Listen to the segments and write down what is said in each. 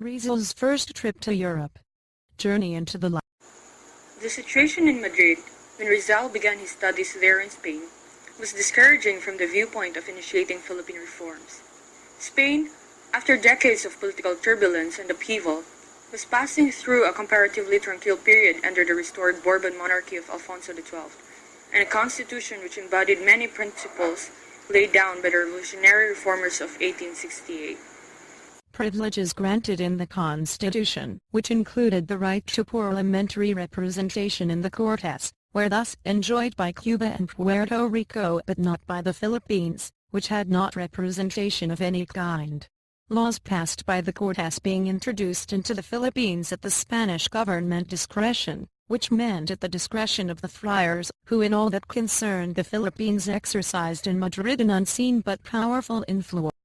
Rizal's first trip to Europe. Journey into the life. The situation in Madrid, when Rizal began his studies there in Spain, was discouraging from the viewpoint of initiating Philippine reforms. Spain, after decades of political turbulence and upheaval, was passing through a comparatively tranquil period under the restored Bourbon monarchy of Alfonso XII, and a constitution which embodied many principles laid down by the revolutionary reformers of 1868. Privileges granted in the Constitution, which included the right to parliamentary representation in the Cortes, were thus enjoyed by Cuba and Puerto Rico but not by the Philippines, which had not representation of any kind. Laws passed by the Cortes being introduced into the Philippines at the Spanish government discretion, which meant at the discretion of the friars, who in all that concerned the Philippines exercised in Madrid an unseen but powerful influence.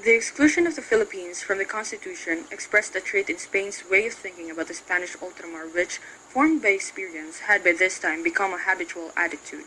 The exclusion of the Philippines from the Constitution expressed a trait in Spain's way of thinking about the Spanish ultramar which, formed by experience, had by this time become a habitual attitude.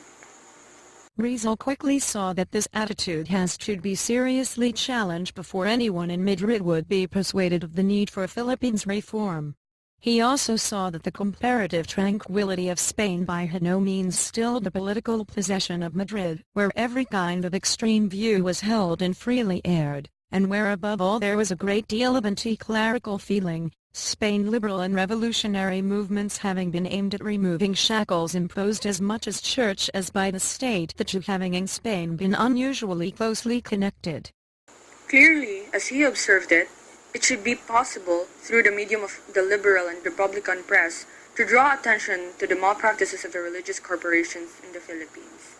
Rizal quickly saw that this attitude has to be seriously challenged before anyone in Madrid would be persuaded of the need for Philippines reform. He also saw that the comparative tranquility of Spain by no means stilled the political possession of Madrid, where every kind of extreme view was held and freely aired, and where above all there was a great deal of anti-clerical feeling, Spain liberal and revolutionary movements having been aimed at removing shackles imposed as much as church as by the state, the two having in Spain been unusually closely connected. Clearly, as he observed it should be possible, through the medium of the liberal and republican press, to draw attention to the malpractices of the religious corporations in the Philippines.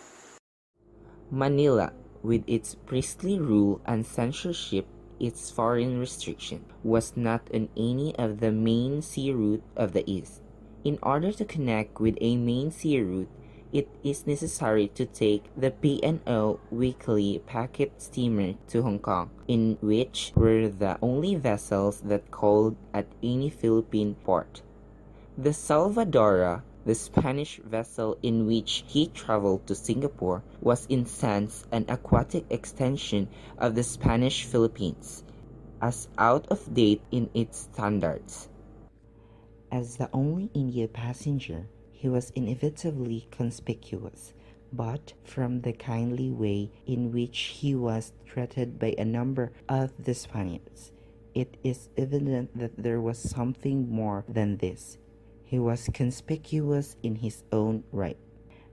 Manila, with its priestly rule and censorship, its foreign restriction, was not on any of the main sea route of the East. In order to connect with a main sea route, it is necessary to take the P&O weekly packet steamer to Hong Kong, in which were the only vessels that called at any Philippine port. The Salvadora, the Spanish vessel in which he traveled to Singapore, was in sense an aquatic extension of the Spanish Philippines, as out of date in its standards. As the only India passenger, he was inevitably conspicuous, but from the kindly way in which he was treated by a number of the Spaniards, it is evident that there was something more than this. He was conspicuous in his own right.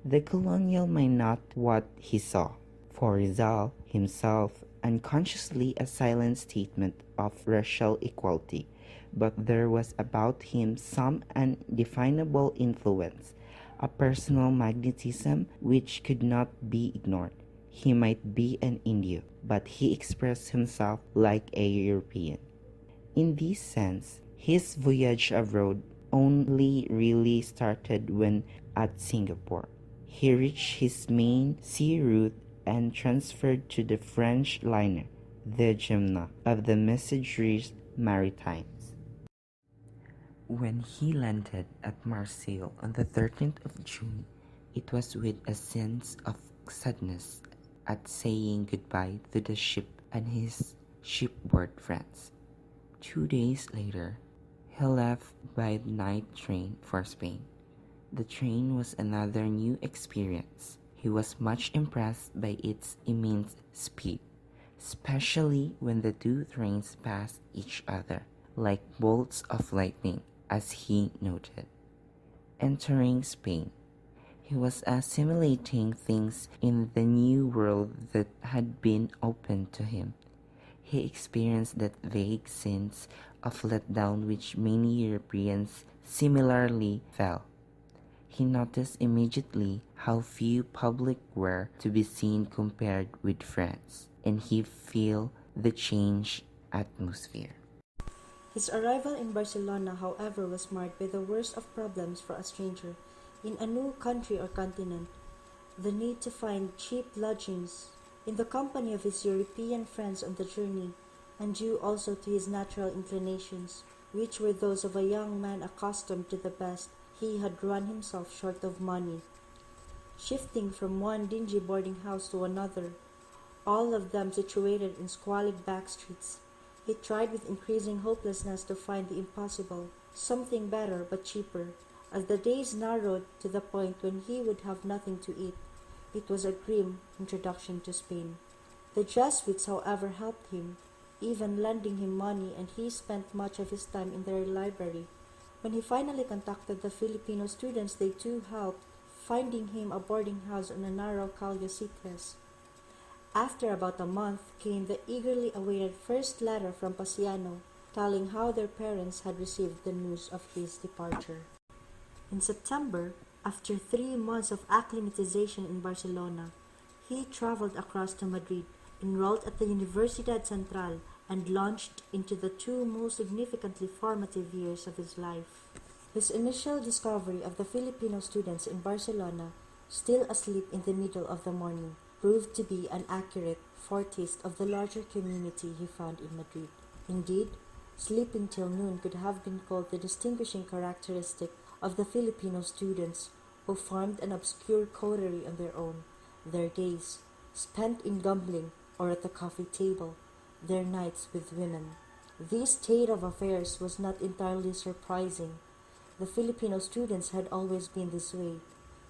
The colonial might not what he saw, for Rizal himself unconsciously a silent statement of racial equality, but there was about him some undefinable influence, a personal magnetism which could not be ignored. He might be an Indio, but he expressed himself like a European. In this sense, his voyage abroad only really started when at Singapore. He reached his main sea route and transferred to the French liner, the Gemna, of the Messageries Maritimes. When he landed at Marseille on the 13th of June, it was with a sense of sadness at saying goodbye to the ship and his shipboard friends. 2 days later, he left by the night train for Spain. The train was another new experience. He was much impressed by its immense speed, especially when the two trains passed each other, like bolts of lightning, as he noted. Entering Spain, he was assimilating things in the new world that had been opened to him. He experienced that vague sense of letdown which many Europeans similarly felt. He noticed immediately how few public were to be seen compared with France, and he felt the changed atmosphere. His arrival in Barcelona, however, was marked by the worst of problems for a stranger in a new country or continent, the need to find cheap lodgings in the company of his European friends on the journey, and due also to his natural inclinations, which were those of a young man accustomed to the best. He had run himself short of money. Shifting from one dingy boarding house to another, all of them situated in squalid back streets, He tried with increasing hopelessness to find the impossible, something better but cheaper. As the days narrowed to the point when he would have nothing to eat, it was a grim introduction to Spain. The Jesuits, however, helped him, even lending him money, and he spent much of his time in their library. When he finally contacted the Filipino students, they too helped, finding him a boarding house on a narrow Calle Citres. After about a month came the eagerly awaited first letter from Pasiano, telling how their parents had received the news of his departure. In September, after 3 months of acclimatization in Barcelona, he traveled across to Madrid, enrolled at the Universidad Central, and launched into the two most significantly formative years of his life. His initial discovery of the Filipino students in Barcelona, still asleep in the middle of the morning, proved to be an accurate foretaste of the larger community he found in Madrid. Indeed, sleeping till noon could have been called the distinguishing characteristic of the Filipino students, who formed an obscure coterie on their own, their days spent in gambling or at the coffee table, their nights with women. This state of affairs was not entirely surprising. The Filipino students had always been this way,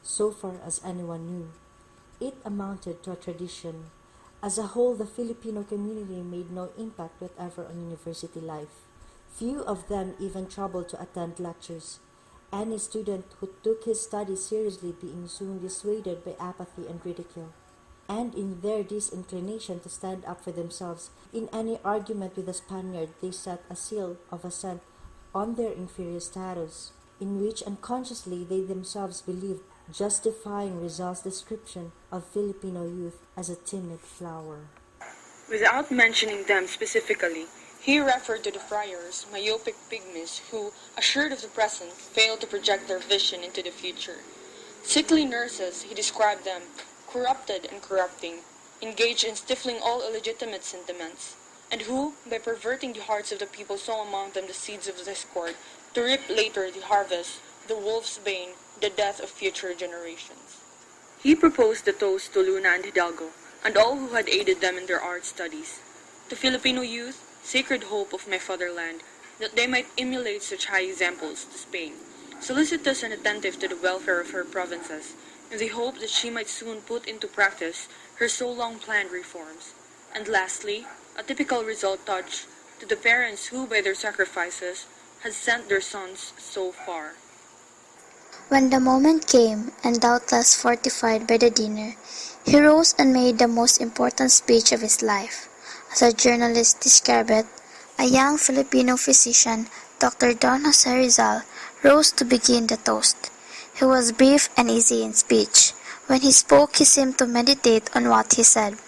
so far as anyone knew. It amounted to a tradition. As a whole, the Filipino community made no impact whatever on university life. Few of them even troubled to attend lectures, any student who took his studies seriously being soon dissuaded by apathy and ridicule. And in their disinclination to stand up for themselves in any argument with the Spaniard, they set a seal of assent on their inferior status, in which unconsciously they themselves believed, justifying Rizal's description of Filipino youth as a timid flower. Without mentioning them specifically, he referred to the friars, myopic pygmies who, assured of the present, failed to project their vision into the future. Sickly nurses, he described them, corrupted and corrupting, engaged in stifling all illegitimate sentiments, and who, by perverting the hearts of the people, sow among them the seeds of discord, to reap later the harvest, the wolf's bane, the death of future generations. He proposed the toast to Luna and Hidalgo, and all who had aided them in their art studies. To Filipino youth, sacred hope of my fatherland, that they might emulate such high examples to Spain, solicitous and attentive to the welfare of her provinces, in the hope that she might soon put into practice her so long planned reforms. And lastly, a typical result touch to the parents who, by their sacrifices, had sent their sons so far. When the moment came, and doubtless fortified by the dinner, he rose and made the most important speech of his life. As a journalist described it, a young Filipino physician, Dr. Don Jose Rizal, rose to begin the toast. He was brief and easy in speech. When he spoke, he seemed to meditate on what he said,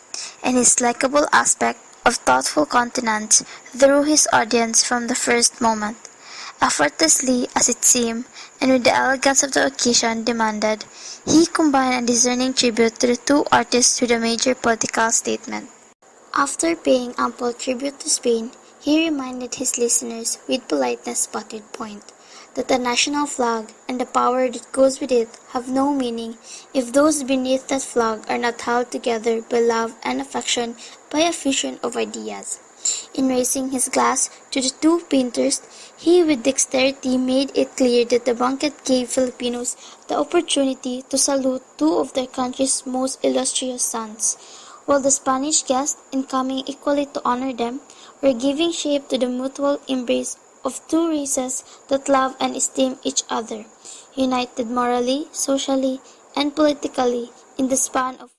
and his likable aspect of thoughtful countenance drew his audience from the first moment. Effortlessly as it seemed, and with the elegance of the occasion demanded, he combined a discerning tribute to the two artists with a major political statement. After paying ample tribute to Spain, he reminded his listeners with politeness but with point, that the national flag and the power that goes with it have no meaning if those beneath that flag are not held together by love and affection by a fusion of ideas. In raising his glass to the two painters, he with dexterity made it clear that the banquet gave Filipinos the opportunity to salute two of their country's most illustrious sons, while the Spanish guests, in coming equally to honor them, were giving shape to the mutual embrace of two races that love and esteem each other, united morally, socially, and politically in the span of